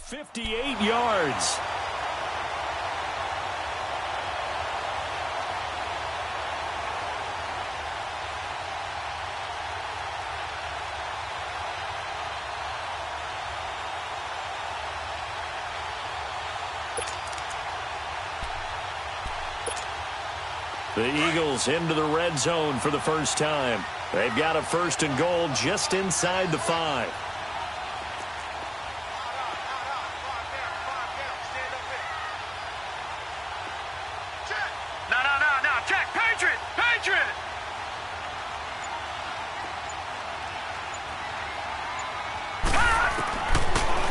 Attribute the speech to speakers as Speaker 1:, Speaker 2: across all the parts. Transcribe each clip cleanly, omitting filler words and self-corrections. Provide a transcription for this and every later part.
Speaker 1: 58 yards. The Eagles into the red zone for the first time. They've got a 1st and goal just inside the 5.
Speaker 2: No. Check. Patriot.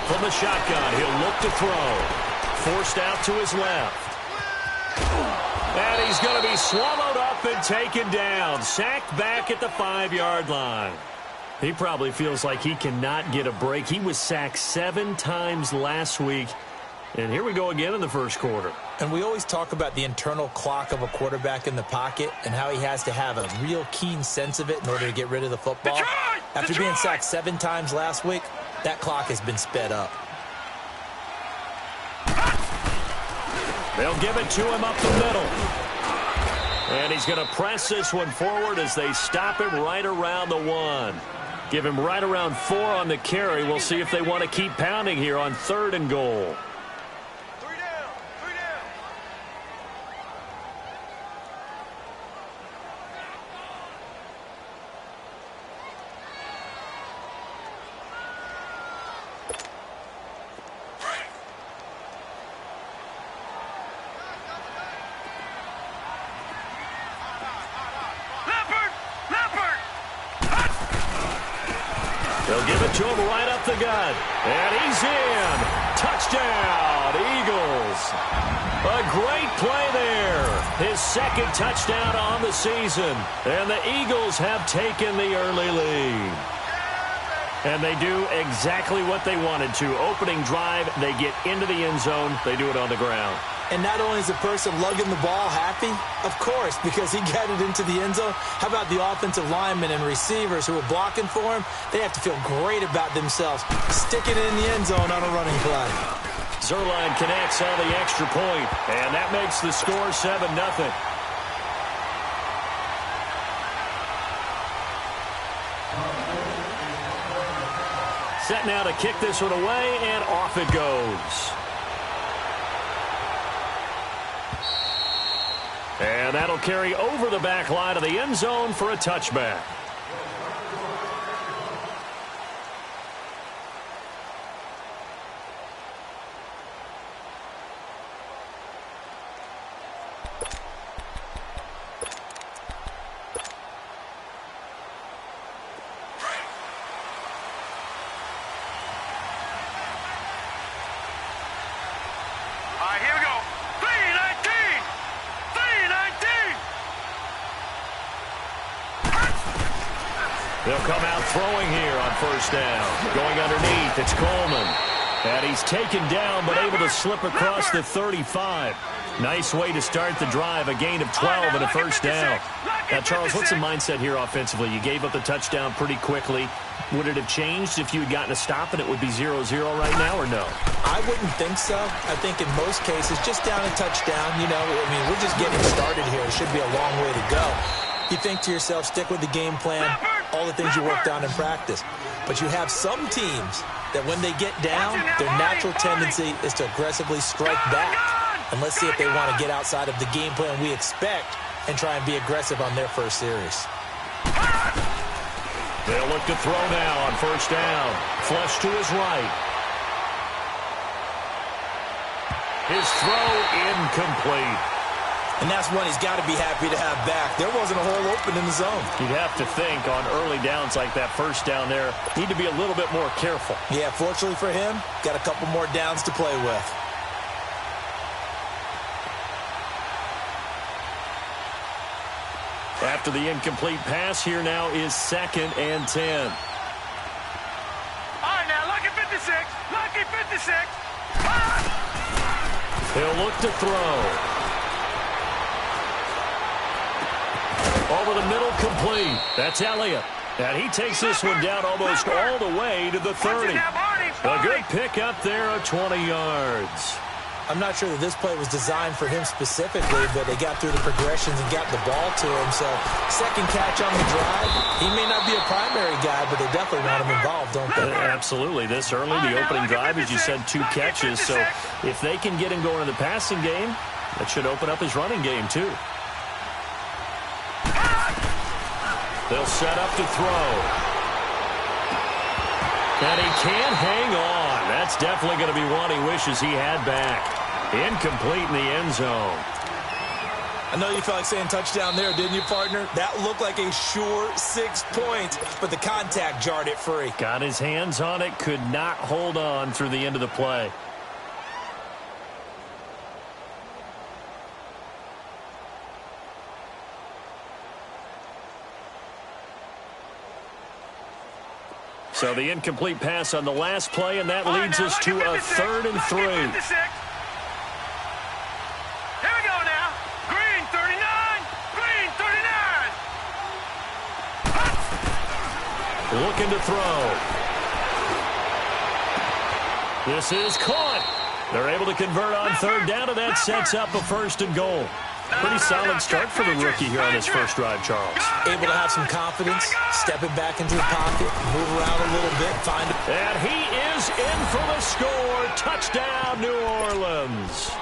Speaker 1: From the shotgun, he'll look to throw. Forced out to his left. And he's going to be swallowed up and taken down. Sacked back at the 5-yard line. He probably feels like he cannot get a break. He was sacked 7 times last week. And here we go again in the first quarter.
Speaker 3: And we always talk about the internal clock of a quarterback in the pocket and how he has to have a real keen sense of it in order to get rid of the football. After being sacked 7 times last week, that clock has been sped up.
Speaker 1: They'll give it to him up the middle. And he's going to press this one forward as they stop him right around the 1. Give him right around 4 on the carry. We'll see if they want to keep pounding here on 3rd and goal. They'll give it to him right up the gut. And he's in. Touchdown, Eagles. A great play there. His 2nd touchdown on the season. And the Eagles have taken the early lead. And they do exactly what they wanted to. Opening drive, they get into the end zone. They do it on the ground.
Speaker 3: And not only is the person lugging the ball happy, of course, because he got it into the end zone. How about the offensive linemen and receivers who are blocking for him? They have to feel great about themselves, sticking it in the end zone on a running play.
Speaker 1: Zerline connects on the extra point, and that makes the score 7-0. Set now to kick this one away, and off it goes. And that'll carry over the back line of the end zone for a touchback.
Speaker 2: All right, here we go. 3-19.
Speaker 1: They'll come out throwing here on 1st down. Going underneath, it's Coleman. And he's taken down, but able to slip across the 35. Nice way to start the drive, a gain of 12 and a 1st down. Now, Charles, what's the mindset here offensively? You gave up the touchdown pretty quickly. Would it have changed if you had gotten a stop and it would be 0-0 right now, or no?
Speaker 3: I wouldn't think so. I think in most cases, just down a touchdown, you know, I mean, we're just getting started here. It should be a long way to go. You think to yourself, stick with the game plan, all the things you worked on in practice. But you have some teams that when they get down, their natural tendency is to aggressively strike back. And let's see if they want to get outside of the game plan we expect and try and be aggressive on their first series.
Speaker 1: They'll look to throw now on 1st down. Flush to his right. His throw incomplete.
Speaker 3: And that's one he's got to be happy to have back. There wasn't a hole open in the zone.
Speaker 1: You'd have to think on early downs like that 1st down there, need to be a little bit more careful.
Speaker 3: Yeah, fortunately for him, got a couple more downs to play with.
Speaker 1: After the incomplete pass, here now is 2nd and 10.
Speaker 2: All right, now, lucky 56. Lucky 56.
Speaker 1: He'll look to throw. Over the middle, complete. That's Elliott. And he takes this one down almost all the way to the 30. A good pick up there of 20 yards.
Speaker 3: I'm not sure that this play was designed for him specifically, but they got through the progressions and got the ball to him. So second catch on the drive. He may not be a primary guy, but they definitely want him involved, don't they?
Speaker 1: Absolutely. This early, the opening drive, as you said, 2 catches. So if they can get him going in the passing game, that should open up his running game too. They'll set up to throw. And he can't hang on. That's definitely going to be one he wishes he had back. Incomplete in the end zone.
Speaker 3: I know you felt like saying touchdown there, didn't you, partner? That looked like a sure 6 points, but the contact jarred it free.
Speaker 1: Got his hands on it, could not hold on through the end of the play. So the incomplete pass on the last play, and that leads us to a 3rd and 3.
Speaker 2: Here we go now. Green 39. Green 39.
Speaker 1: Looking to throw. This is caught. They're able to convert on 3rd down, and that sets up a 1st and goal. Pretty solid start for the rookie here on his first drive, Charles.
Speaker 3: Able to have some confidence, stepping back into the pocket, move around a little bit, find it.
Speaker 1: And he is in for the score. Touchdown, New Orleans.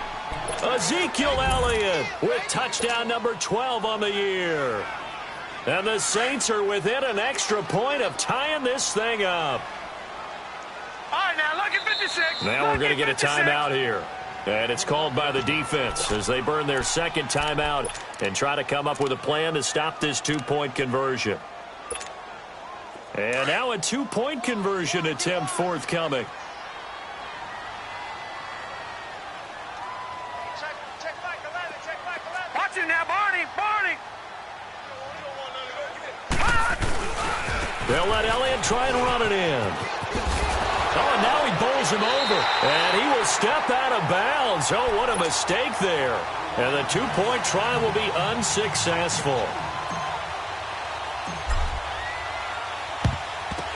Speaker 1: Ezekiel Elliott with touchdown number 12 on the year. And the Saints are within an extra point of tying this thing up.
Speaker 2: All right, now look at 56.
Speaker 1: Now we're going to get a timeout here. And it's called by the defense as they burn their second timeout and try to come up with a plan to stop this 2-point conversion. And now a 2-point conversion attempt forthcoming.
Speaker 2: Check back 11, check back 11. Watch it now, Barney, Barney.
Speaker 1: They'll let Elliott try and run it in. Oh, and now he bowls him over. And he will step out of bounds. Oh, what a mistake there. And the 2-point try will be unsuccessful.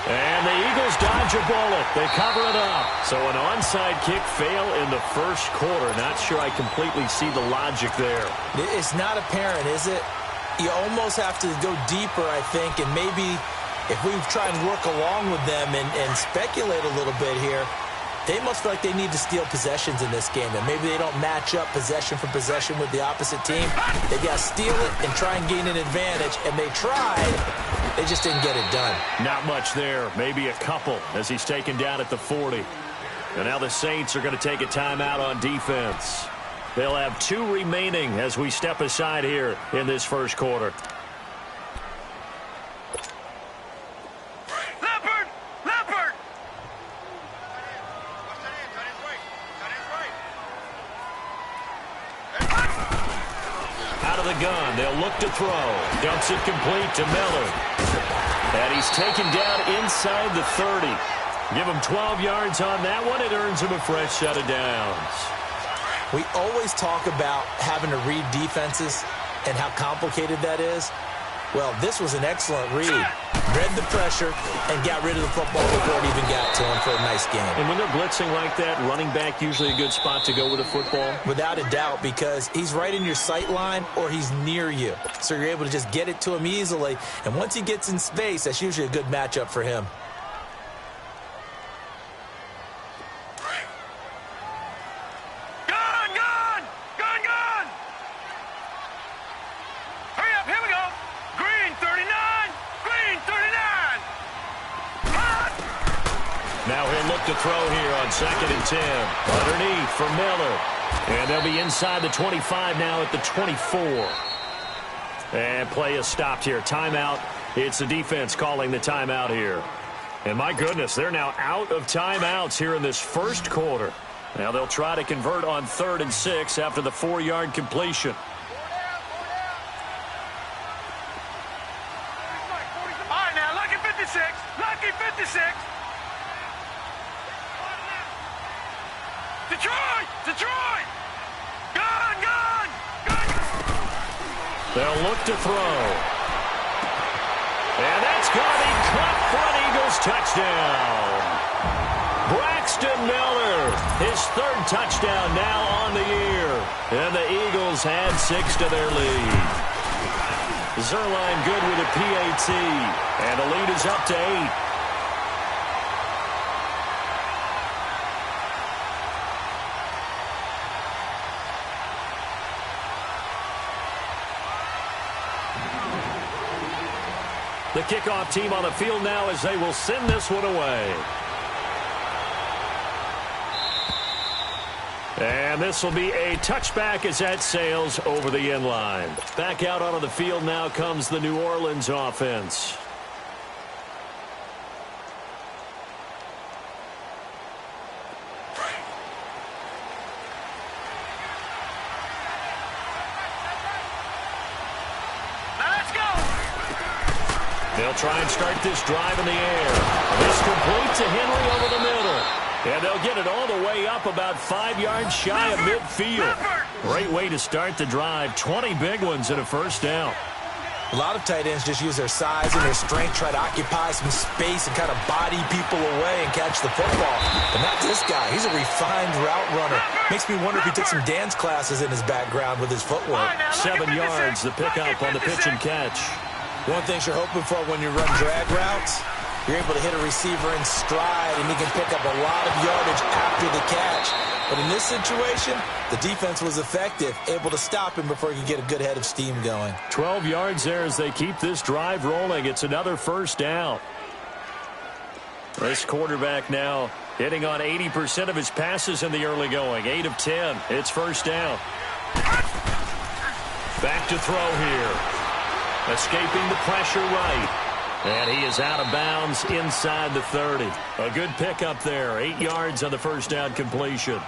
Speaker 1: And the Eagles dodge a bullet. They cover it up. So an onside kick fail in the first quarter. Not sure I completely see the logic there.
Speaker 3: It's not apparent, is it? You almost have to go deeper, I think, and maybe if we try and work along with them and speculate a little bit here, they must feel like they need to steal possessions in this game, and maybe they don't match up possession for possession with the opposite team. They've got to steal it and try and gain an advantage, and they tried. They just didn't get it done.
Speaker 1: Not much there. Maybe a couple as he's taken down at the 40. And now the Saints are going to take a timeout on defense. They'll have 2 remaining as we step aside here in this first quarter. Gun. They'll look to throw. Dumps it complete to Miller. And he's taken down inside the 30. Give him 12 yards on that one. It earns him a fresh set of downs.
Speaker 3: We always talk about having to read defenses and how complicated that is. Well, this was an excellent read. Read the pressure and got rid of the football before it even got to him for a nice game.
Speaker 1: And when they're blitzing like that, running back usually a good spot to go with a football?
Speaker 3: Without a doubt, because he's right in your sight line or he's near you. So you're able to just get it to him easily. And once he gets in space, that's usually a good matchup for him.
Speaker 1: Now he'll look to throw here on 2nd and 10. Underneath for Miller. And they'll be inside the 25 now at the 24. And play is stopped here. Timeout. It's the defense calling the timeout here. And my goodness, they're now out of timeouts here in this first quarter. Now they'll try to convert on 3rd and 6 after the 4-yard completion.
Speaker 2: All right, now, lucky 56. Lucky 56. Detroit! Detroit! Gun! Gun! Gun!
Speaker 1: They'll look to throw. And that's going to be caught for an Eagles touchdown. Braxton Miller, his third touchdown now on the year. And the Eagles add 6 to their lead. Zerline good with a PAT. And the lead is up to 8. The kickoff team on the field now as they will send this one away. And this will be a touchback as that sails over the end line. Back out onto the field now comes the New Orleans offense. They'll try and start this drive in the air. This complete to Henry over the middle. And they'll get it all the way up about 5 yards shy of midfield. Great way to start the drive. 20 big ones and a first down.
Speaker 3: A lot of tight ends just use their size and their strength, try to occupy some space and kind of body people away and catch the football. But not this guy. He's a refined route runner. Makes me wonder if he took some dance classes in his background with his footwork.
Speaker 1: 7 yards, the pickup on the pitch and catch.
Speaker 3: One thing you're hoping for when you run drag routes, you're able to hit a receiver in stride, and he can pick up a lot of yardage after the catch. But in this situation, the defense was effective, able to stop him before he could get a good head of steam going.
Speaker 1: 12 yards there as they keep this drive rolling. It's another first down. This quarterback now hitting on 80% of his passes in the early going. 8 of 10. It's first down. Back to throw here. Escaping the pressure right. And he is out of bounds inside the 30. A good pickup there. 8 yards on the first down completion.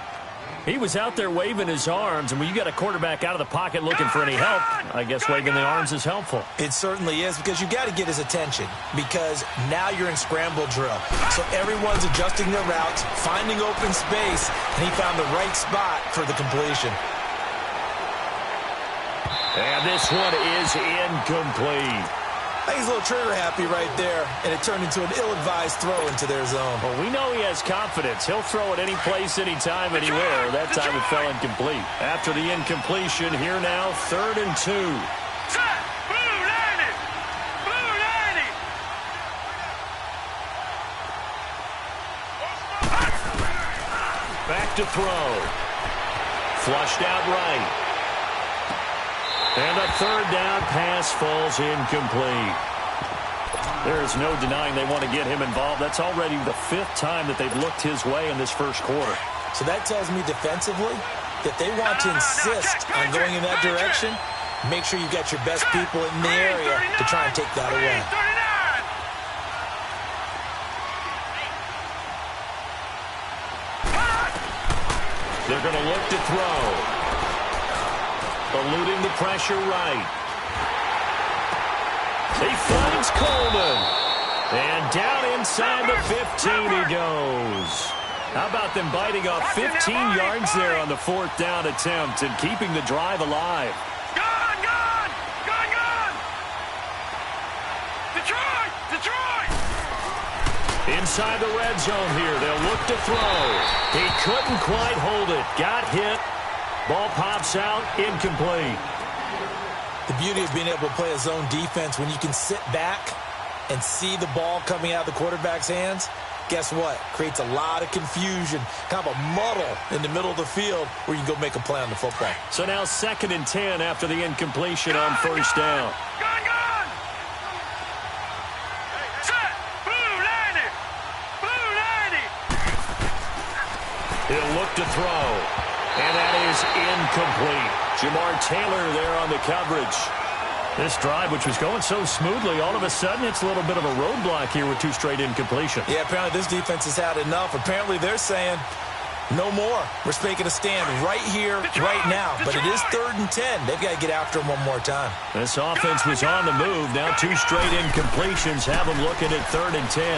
Speaker 1: He was out there waving his arms, and when you got a quarterback out of the pocket looking for any help, I guess waving the arms is helpful.
Speaker 3: It certainly is, because you got to get his attention, because now you're in scramble drill. So everyone's adjusting their routes, finding open space, and he found the right spot for the completion.
Speaker 1: And this one is incomplete.
Speaker 3: I think he's a little trigger happy right there, and it turned into an ill-advised throw into their zone.
Speaker 1: Well, we know he has confidence. He'll throw it any place, anytime, anywhere. That time it fell incomplete. After the incompletion, here now, 3rd and 2.
Speaker 2: Set! Blue 90! Blue 90!
Speaker 1: Back to throw. Flushed out right. And a 3rd down pass falls incomplete. There is no denying they want to get him involved. That's already the 5th time that they've looked his way in this first quarter.
Speaker 3: So that tells me defensively that they want to insist on going in that direction. Make sure you've got your best people in the area to try and take that away.
Speaker 1: They're going to look to throw. Eluding the pressure right. He finds Coleman. And down inside the 15 he goes. How about them biting off 15 yards there on the 4th down attempt and keeping the drive alive?
Speaker 2: Gone! Gone! Gone! Gone! Detroit! Detroit!
Speaker 1: Inside the red zone here. They'll look to throw. He couldn't quite hold it. Got hit. Ball pops out, incomplete.
Speaker 3: The beauty of being able to play a zone defense, when you can sit back and see the ball coming out of the quarterback's hands, guess what? Creates a lot of confusion, kind of a muddle in the middle of the field where you can go make a play on the football.
Speaker 1: So now 2nd and 10 after the incompletion on first down.
Speaker 2: Gone! Gone! Set! Blue 90! Blue 90!
Speaker 1: He'll look to throw. And that is incomplete. Jamar Taylor there on the coverage. This drive, which was going so smoothly, all of a sudden it's a little bit of a roadblock here with 2 straight incompletions.
Speaker 3: Yeah, apparently this defense has had enough. Apparently they're saying, no more. We're making a stand right here, right now. But it is 3rd and 10. They've got to get after him one more time.
Speaker 1: This offense was on the move. Now 2 straight incompletions have them looking at 3rd and 10.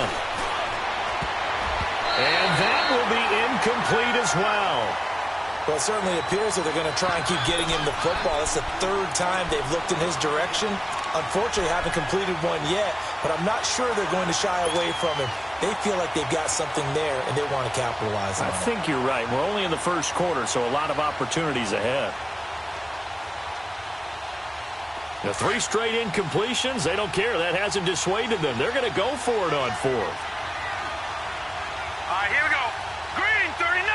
Speaker 1: And that will be incomplete as well.
Speaker 3: Well, it certainly appears that they're going to try and keep getting him the football. That's the 3rd time they've looked in his direction. Unfortunately, haven't completed one yet, but I'm not sure they're going to shy away from him. They feel like they've got something there, and they want to capitalize on it.
Speaker 1: I think you're right. We're only in the first quarter, so a lot of opportunities ahead. The 3 straight incompletions, they don't care. That hasn't dissuaded them. They're going to go for it on 4th.
Speaker 2: All right, here we go. Green, 39.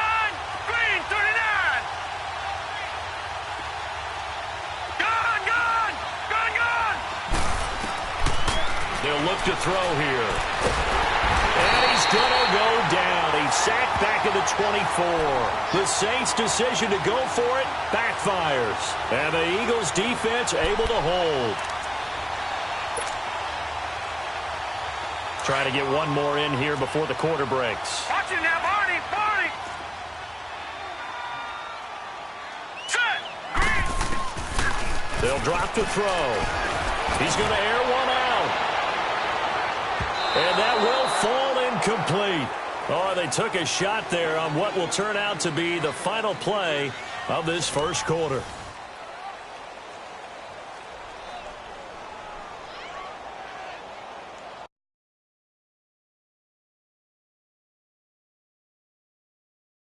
Speaker 2: Green, 39. Gone, gone. Gone, gone.
Speaker 1: They'll look to throw here. And he's going to go down. He's sacked back at the 24. The Saints' decision to go for it backfires. And the Eagles' defense able to hold. Try to get one more in here before the quarter breaks.
Speaker 2: Watch it now, Barney. Barney. Set. Green.
Speaker 1: They'll drop to throw. He's going to air one out. And that will fall incomplete. Oh, they took a shot there on what will turn out to be the final play of this first quarter.